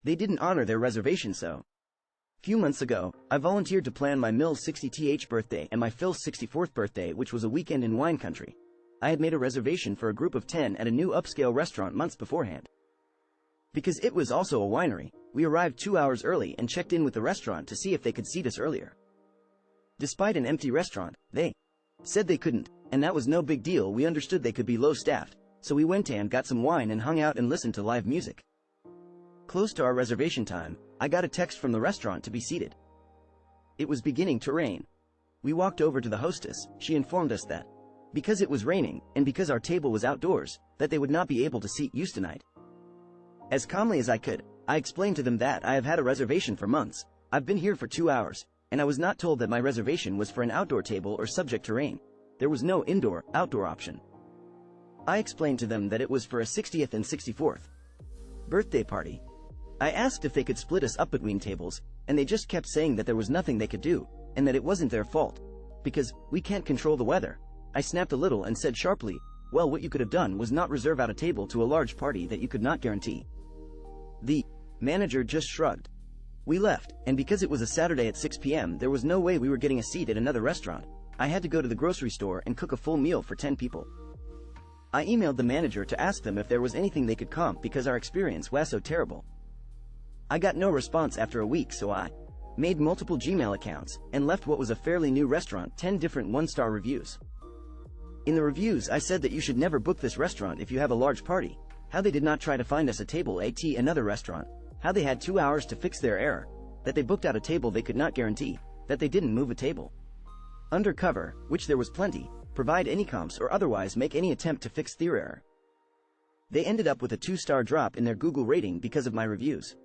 They didn't honor their reservation. So few months ago, I volunteered to plan my Mill's 60th birthday and my Phil's 64th birthday, which was a weekend in wine country. I had made a reservation for a group of 10 at a new upscale restaurant months beforehand. Because it was also a winery, we arrived 2 hours early and checked in with the restaurant to see if they could seat us earlier. Despite an empty restaurant, they said they couldn't, and that was no big deal. We understood they could be low-staffed, so we went and got some wine and hung out and listened to live music. Close to our reservation time, I got a text from the restaurant to be seated. It was beginning to rain. We walked over to the hostess. She informed us that because it was raining, and because our table was outdoors, that they would not be able to seat us tonight. As calmly as I could, I explained to them that I have had a reservation for months. I've been here for 2 hours, and I was not told that my reservation was for an outdoor table or subject to rain. There was no indoor-outdoor option. I explained to them that it was for a 60th and 64th birthday party. I asked if they could split us up between tables, and they just kept saying that there was nothing they could do, and that it wasn't their fault, because we can't control the weather. I snapped a little and said sharply, well, what you could have done was not reserve out a table to a large party that you could not guarantee. The manager just shrugged. We left, and because it was a Saturday at 6 p.m., there was no way we were getting a seat at another restaurant. I had to go to the grocery store and cook a full meal for 10 people. I emailed the manager to ask them if there was anything they could comp because our experience was so terrible. I got no response after a week, so I made multiple Gmail accounts and left what was a fairly new restaurant 10 different one-star reviews. In the reviews, I said that you should never book this restaurant if you have a large party, how they did not try to find us a table at another restaurant, how they had 2 hours to fix their error, that they booked out a table they could not guarantee, that they didn't move a table undercover, which there was plenty, provide any comps or otherwise make any attempt to fix their error. They ended up with a 2-star drop in their Google rating because of my reviews.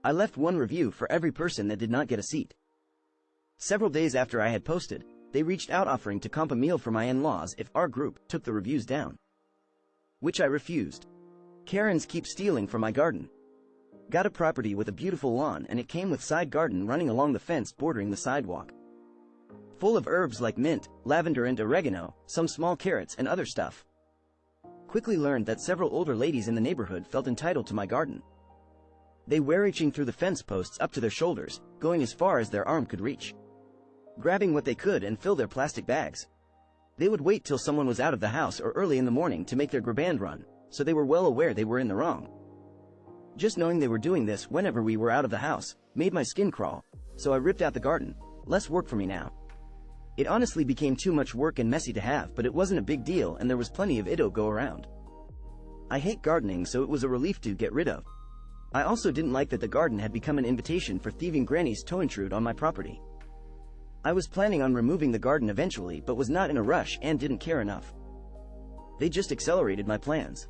I left 1 review for every person that did not get a seat. Several days after I had posted, they reached out offering to comp a meal for my in-laws if our group took the reviews down, which I refused. Karens keep stealing from my garden. Got a property with a beautiful lawn, and it came with side garden running along the fence bordering the sidewalk, full of herbs like mint, lavender and oregano, some small carrots and other stuff. Quickly learned that several older ladies in the neighborhood felt entitled to my garden. They were reaching through the fence posts up to their shoulders, going as far as their arm could reach, grabbing what they could and fill their plastic bags. They would wait till someone was out of the house or early in the morning to make their graband run, so they were well aware they were in the wrong. Just knowing they were doing this whenever we were out of the house made my skin crawl, so I ripped out the garden. Less work for me now. It honestly became too much work and messy to have, but it wasn't a big deal and there was plenty of it to go around. I hate gardening, so it was a relief to get rid of. I also didn't like that the garden had become an invitation for thieving grannies to intrude on my property. I was planning on removing the garden eventually, but was not in a rush and didn't care enough. They just accelerated my plans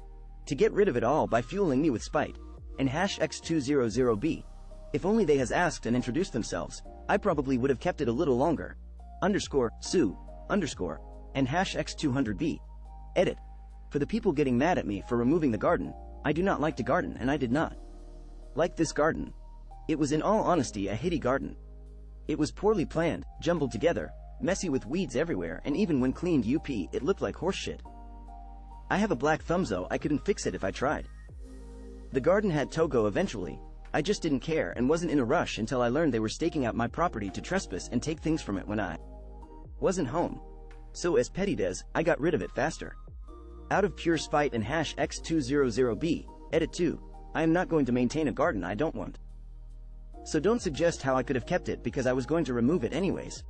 to get rid of it all by fueling me with spite. And #X200B. If only they has asked and introduced themselves, I probably would have kept it a little longer. Sue, and #X200B. Edit. For the people getting mad at me for removing the garden, I do not like to garden, and I did not like this garden. It was in all honesty a hideous garden. It was poorly planned, jumbled together, messy with weeds everywhere, and even when cleaned it looked like horse shit. I have a black thumb, so I couldn't fix it if I tried. The garden had to go eventually. I just didn't care and wasn't in a rush until I learned they were staking out my property to trespass and take things from it when I wasn't home. So as Petty does, I got rid of it faster. Out of pure spite and #X200B. Edit 2. I am not going to maintain a garden I don't want. So don't suggest how I could have kept it because I was going to remove it anyways.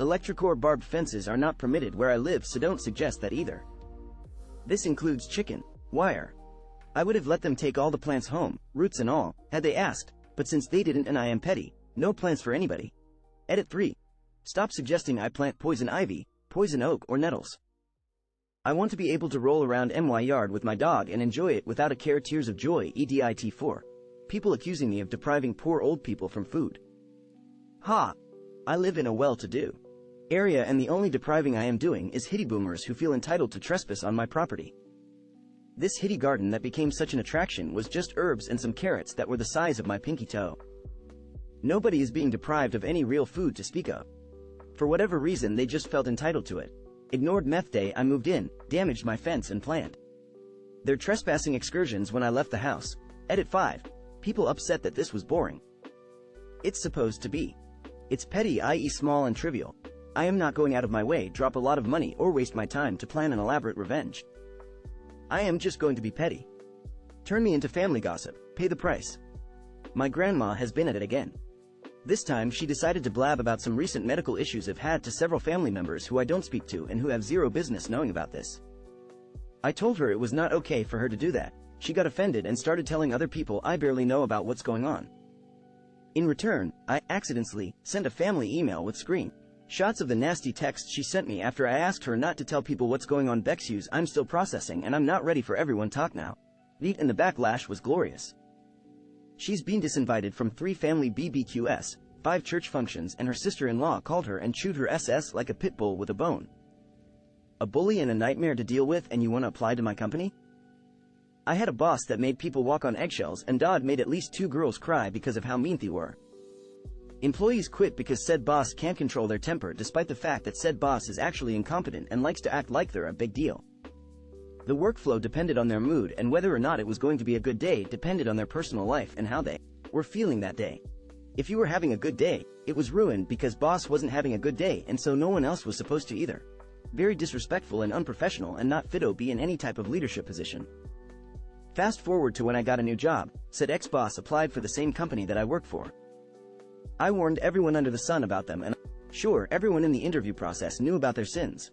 Electric or barbed fences are not permitted where I live, so don't suggest that either. This includes chicken wire. I would have let them take all the plants home, roots and all, had they asked, but since they didn't and I am petty, no plants for anybody. Edit 3. Stop suggesting I plant poison ivy, poison oak or nettles. I want to be able to roll around my yard with my dog and enjoy it without a care. Tears of joy. EDIT 4. People accusing me of depriving poor old people from food. Ha! I live in a well-to-do area and the only depriving I am doing is hippie boomers who feel entitled to trespass on my property. This hippie garden that became such an attraction was just herbs and some carrots that were the size of my pinky toe. Nobody is being deprived of any real food to speak of. For whatever reason, they just felt entitled to it. Ignored meth day I moved in, damaged my fence and planned their trespassing excursions when I left the house. Edit 5. People upset that this was boring. It's supposed to be. It's petty, i.e. small and trivial. I am not going out of my way, drop a lot of money, or waste my time to plan an elaborate revenge. I am just going to be petty. Turn me into family gossip, pay the price. My grandma has been at it again. This time she decided to blab about some recent medical issues I've had to several family members who I don't speak to and who have zero business knowing about this. I told her it was not okay for her to do that. She got offended and started telling other people I barely know about what's going on. In return, I accidentally sent a family email with screen shots of the nasty text she sent me after I asked her not to tell people what's going on. Bexuse, I'm still processing and I'm not ready for everyone talk now. And the backlash was glorious. She's been disinvited from 3 family BBQs, 5 church functions, and her sister-in-law called her and chewed her SS like a pit bull with a bone. A bully and a nightmare to deal with, and you want to apply to my company? I had a boss that made people walk on eggshells, and Dodd made at least 2 girls cry because of how mean they were. Employees quit because said boss can't control their temper despite the fact that said boss is actually incompetent and likes to act like they're a big deal. The workflow depended on their mood, and whether or not it was going to be a good day depended on their personal life and how they were feeling that day. If you were having a good day, it was ruined because boss wasn't having a good day, and so no one else was supposed to either. Very disrespectful and unprofessional, and not fit to be in any type of leadership position. Fast forward to when I got a new job, said ex-boss applied for the same company that I work for. I warned everyone under the sun about them, and sure, everyone in the interview process knew about their sins.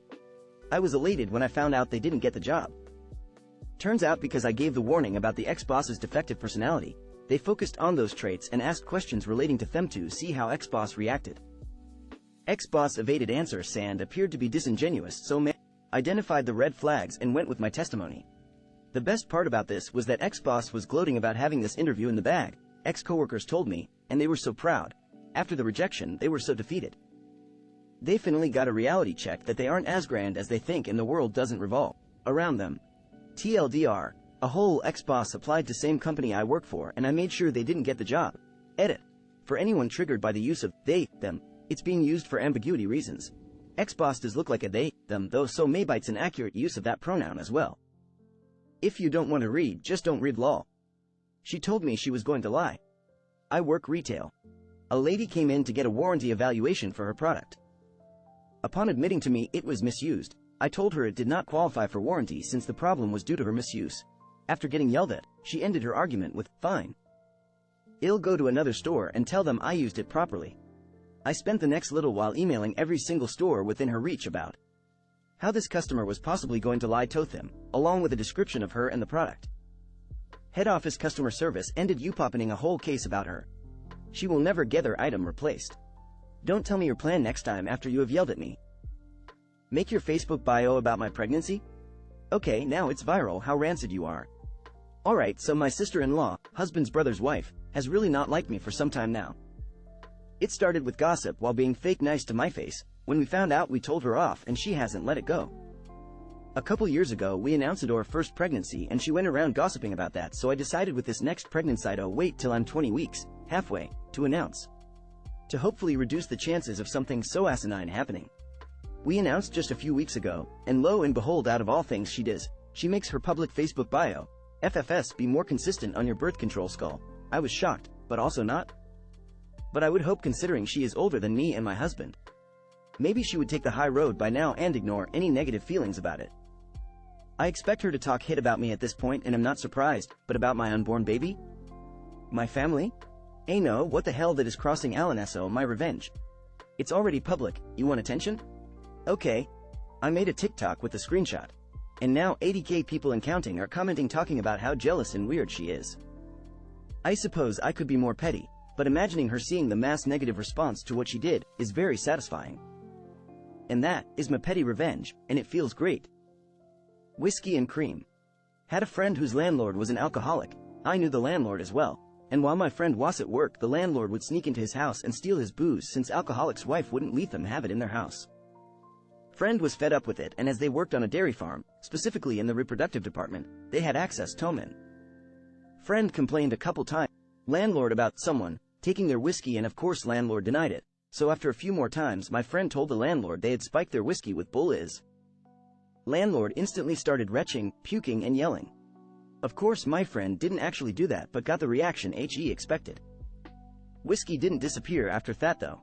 I was elated when I found out they didn't get the job. Turns out because I gave the warning about the ex-boss's defective personality, they focused on those traits and asked questions relating to them to see how ex-boss reacted. Ex-boss evaded answers and appeared to be disingenuous, so I identified the red flags and went with my testimony. The best part about this was that ex-boss was gloating about having this interview in the bag, ex-coworkers told me, and they were so proud. After the rejection, they were so defeated. They finally got a reality check that they aren't as grand as they think and the world doesn't revolve around them. TLDR, a whole ex-boss applied to same company I work for and I made sure they didn't get the job. Edit. For anyone triggered by the use of they, them, it's being used for ambiguity reasons. Ex-boss does look like a they, them though, so maybe it's an accurate use of that pronoun as well. If you don't want to read, just don't read lol. She told me she was going to lie. I work retail. A lady came in to get a warranty evaluation for her product. Upon admitting to me it was misused, I told her it did not qualify for warranty since the problem was due to her misuse. After getting yelled at, she ended her argument with, fine. I'll go to another store and tell them I used it properly. I spent the next little while emailing every single store within her reach about how this customer was possibly going to lie to them, along with a description of her and the product. Head office customer service ended up opening a whole case about her. She will never get her item replaced. Don't tell me your plan next time after you have yelled at me. Make your Facebook bio about my pregnancy? Okay, now it's viral how rancid you are. Alright, so my sister-in-law, husband's brother's wife, has really not liked me for some time now. It started with gossip while being fake nice to my face. When we found out, we told her off and she hasn't let it go. A couple years ago we announced our first pregnancy and she went around gossiping about that, so I decided with this next pregnancy to wait till I'm 20 weeks, halfway, to announce. To hopefully reduce the chances of something so asinine happening. We announced just a few weeks ago, and lo and behold, out of all things she does, she makes her public Facebook bio, FFS, be more consistent on your birth control skull. I was shocked, but also not. But I would hope, considering she is older than me and my husband. Maybe she would take the high road by now and ignore any negative feelings about it. I expect her to talk hit about me at this point and am not surprised, but about my unborn baby? My family? No, what the hell, that is crossing Alan, my revenge. It's already public, you want attention? Okay. I made a TikTok with the screenshot. And now 80k people and counting are commenting talking about how jealous and weird she is. I suppose I could be more petty, but imagining her seeing the mass negative response to what she did is very satisfying. And that is my petty revenge, and it feels great. Whiskey and cream. Had a friend whose landlord was an alcoholic. I knew the landlord as well, and while my friend was at work, the landlord would sneak into his house and steal his booze since alcoholic's wife wouldn't let them have it in their house. Friend was fed up with it, and as they worked on a dairy farm, specifically in the reproductive department, they had access to men. Friend complained a couple times, landlord, about someone taking their whiskey, and of course landlord denied it. So after a few more times, my friend told the landlord they had spiked their whiskey with bull is. Landlord instantly started retching, puking and yelling. Of course my friend didn't actually do that but got the reaction he expected. Whiskey didn't disappear after that though.